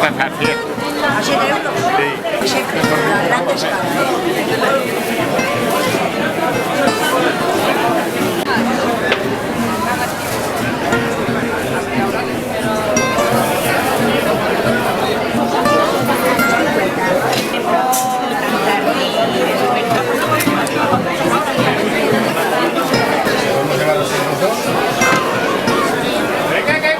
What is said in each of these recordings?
¿A 7 euros? Sí. La grande es cara, Venga, que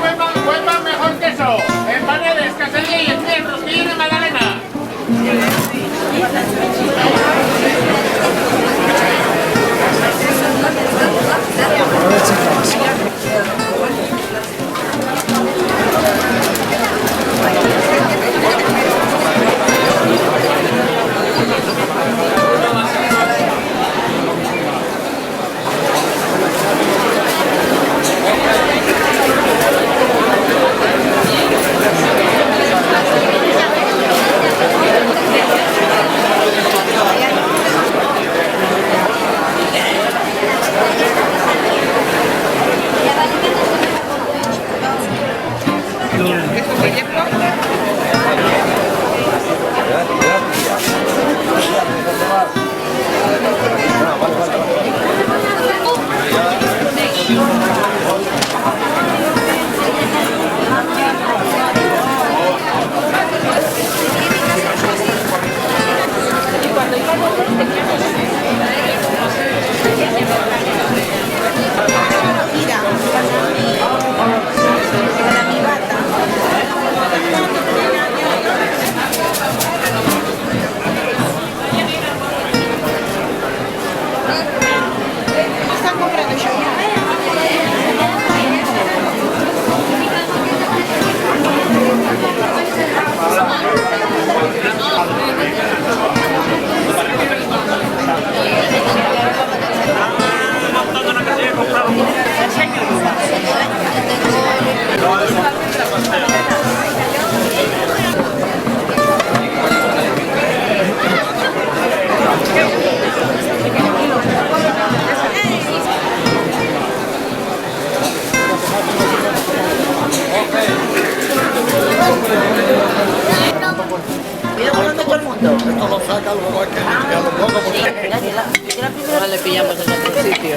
vuelvan mejor que eso. Empanadas, quesadilla y el rosquillo de magdalena. Esto lo saca luego hay que limpiarlo un poco porque... Mira, que la primera le pillamos en otro sitio.